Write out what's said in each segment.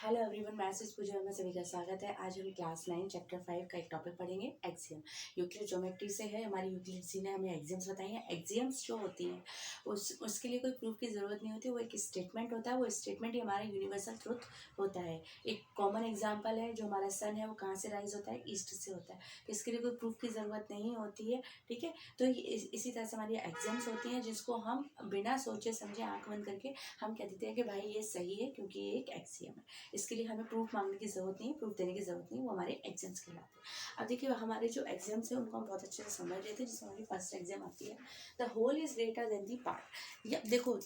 Hello everyone, मैं आशीष पूजा में सभी का स्वागत है। आज हम क्लास 9 चैप्टर 5 का एक टॉपिक पढ़ेंगे, एक्सियम। यूक्लिड ज्योमेट्री से है, हमारी यूक्लिड जी ने हमें एक्सियम्स बताई हैं। एक्सियम्स जो होती हैं उसके लिए कोई प्रूफ की ज़रूरत नहीं होती, वो एक स्टेटमेंट होता है। वो स्टेटमेंट ही हमारा यूनिवर्सल ट्रुथ होता है। एक कॉमन एग्जाम्पल है, जो हमारा सन है वो कहाँ से राइज होता है, ईस्ट से होता है। तो इसके लिए कोई प्रूफ की ज़रूरत नहीं होती है, ठीक है। तो इसी तरह से हमारी एक्सियम्स होती हैं, जिसको हम बिना सोचे समझे आँख बंद करके हम कह देते हैं कि भाई ये सही है, क्योंकि ये एक एक्सियम है। इसके लिए हमें प्रूफ मांगने की ज़रूरत नहीं है, प्रूफ देने की ज़रूरत नहीं है, वो हमारे एग्जाम्स कहलाते हैं। अब देखिए, हमारे जो एग्जाम्स हैं उनको हम बहुत अच्छे से समझ लेते हैं। जिसमें हमारी फर्स्ट एग्जाम आती है, the whole is greater than the part. या देखो,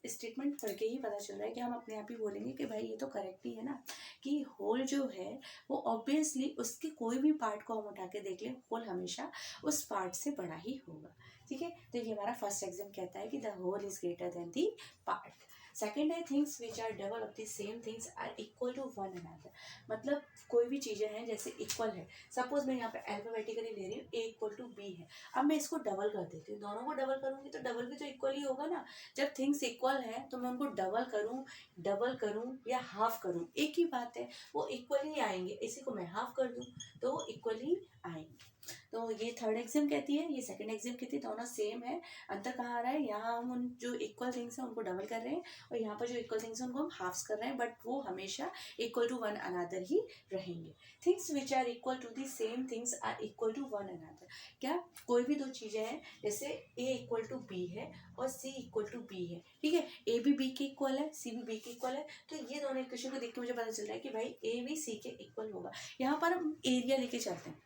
स्टेटमेंट पढ़ के ही पता चल रहा है कि हम अपने आप ही बोलेंगे कि भाई ये तो करेक्ट ही है ना, कि होल जो है वो ऑब्वियसली उसके कोई भी पार्ट को हम उठा के देख लें, होल हमेशा उस पार्ट से बड़ा ही होगा, ठीक है। तो ये हमारा फर्स्ट एग्जाम कहता है कि the whole is greater than the part. Second है, things which are double of the same things are equal to one another. मतलब कोई भी चीज़ें हैं जैसे इक्वल है, सपोज मैं यहाँ पे अल्फाबेटिकली ले रही हूँ, ए इक्वल टू बी है। अब मैं इसको डबल कर देती हूँ, दोनों को डबल करूँगी तो डबल भी तो इक्वल ही होगा ना। जब थिंग्स इक्वल है तो मैं उनको डबल करूँ या हाफ करूँ, एक ही बात है, वो इक्वल ही आएंगे। इसी को मैं हाफ कर दूँ तो वो इक्वल ही आएंगे। तो ये थर्ड एग्जाम कहती है, ये सेकंड एग्जाम कहती है, दोनों सेम है। अंतर कहाँ आ रहा है, यहाँ हम उन जो इक्वल थिंग्स हैं उनको डबल कर रहे हैं, और यहाँ पर जो इक्वल थिंग्स हैं उनको हम हाफ्स कर रहे हैं, बट वो हमेशा इक्वल टू वन अनदर ही रहेंगे। Things which are equal to the same things are equal to one another. क्या कोई भी दो चीज़ें हैं, जैसे ए इक्वल टू बी है और सी इक्वल टू बी है, ठीक है। ए भी बी के इक्वल है, सी भी बी के इक्वल है, तो ये दोनों इक्वेशन को देख के मुझे पता चल रहा है कि भाई ए भी सी के इक्वल होगा। यहाँ पर हम एरिया लेके चलते हैं।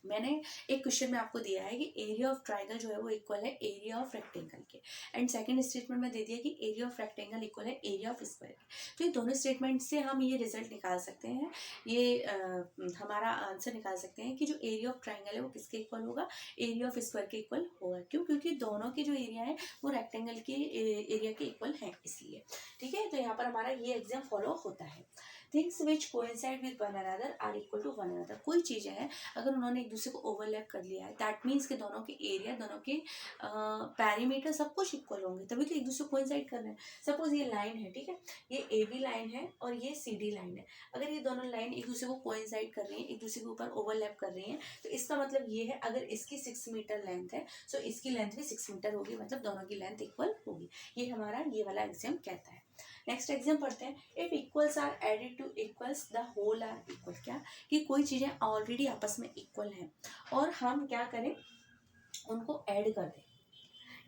मैंने एक क्वेश्चन में आपको दिया है कि एरिया ऑफ ट्राइंगल जो है वो इक्वल है एरिया ऑफ रेक्टेंगल के, एंड सेकंड स्टेटमेंट में दे दिया कि एरिया ऑफ रेक्टेंगल इक्वल है एरिया ऑफ स्क्वायर के। तो ये दोनों स्टेटमेंट से हम ये रिजल्ट निकाल सकते हैं, ये हमारा आंसर निकाल सकते हैं कि जो एरिया ऑफ ट्राइंगल है वो किसके इक्वल होगा, एरिया ऑफ स्क्वायर के इक्वल होगा। क्यों? क्योंकि दोनों के जो एरिया है वो रेक्टेंगल के एरिया के इक्वल है, इसलिए, ठीक है। तो यहाँ पर हमारा ये एग्जाम फॉलो होता है। Things which coincide with one another are equal to one another. कोई चीज़ें हैं अगर उन्होंने एक दूसरे को ओवरलैप कर लिया है, दैट मीन्स कि दोनों के एरिया, दोनों के पैरीमीटर सब कुछ इक्वल होंगे, तभी तो एक दूसरे को कोइंसाइड कर रहे हैं। सपोज ये लाइन है, ठीक है, ये ए बी लाइन है और ये सी डी लाइन है। अगर ये दोनों लाइन एक दूसरे को कोइंसाइड कर रही हैं, एक दूसरे के ऊपर ओवरलैप कर रही हैं, तो इसका मतलब ये है, अगर इसकी 6 मीटर लेंथ है सो इसकी लेंथ भी 6 मीटर होगी, मतलब दोनों की लेंथ इक्वल होगी। ये हमारा ये वाला एग्जाम कहता है। नेक्स्ट एग्जाम पढ़ते हैं, if equals are added to equals the whole are equal. क्या कि कोई चीज़ें ऑलरेडी आपस में इक्वल हैं और हम क्या करें, उनको ऐड कर दें।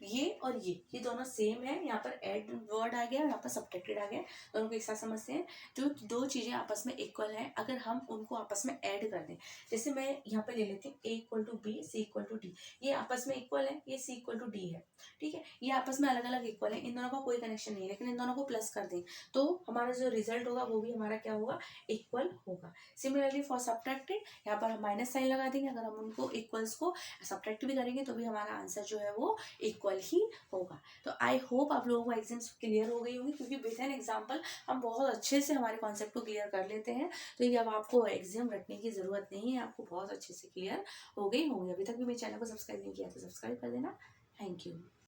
ये और ये दोनों सेम है, यहाँ पर ऐड वर्ड आ गया, यहाँ पर सब्ट्रैक्टेड आ गया, दोनों को एक साथ समझते हैं। जो दो चीज़ें आपस में इक्वल हैं, अगर हम उनको आपस में ऐड कर दें, जैसे मैं यहाँ पे ले लेती हूँ a equal to b, c equal to d. ये आपस में इक्वल है, ये सी इक्वल टू डी है, ठीक है। ये आपस में अलग अलग इक्वल है, इन दोनों का कोई कनेक्शन नहीं है, लेकिन इन दोनों को प्लस कर दें तो हमारा जो रिजल्ट होगा वो भी हमारा क्या होगा, इक्वल होगा। सिमिलरली फॉर सब्ट्रैक्टेड, यहाँ पर हम माइनस साइन लगा देंगे। अगर हम उनको इक्वल्स को सब्ट्रैक्ट भी करेंगे तो भी हमारा आंसर जो है वो इक्वल ही होगा। तो आई होप आप लोगों को एग्जाम्स क्लियर हो गई होंगी, क्योंकि विद एन एग्जाम्पल हम बहुत अच्छे से हमारे कॉन्सेप्ट को क्लियर कर लेते हैं। तो ये अब आपको एग्जाम रटने की ज़रूरत नहीं है, आपको बहुत अच्छे से क्लियर हो गई होंगी। अभी तक भी मेरे चैनल को सब्सक्राइब नहीं किया तो सब्सक्राइब कर देना। Thank you.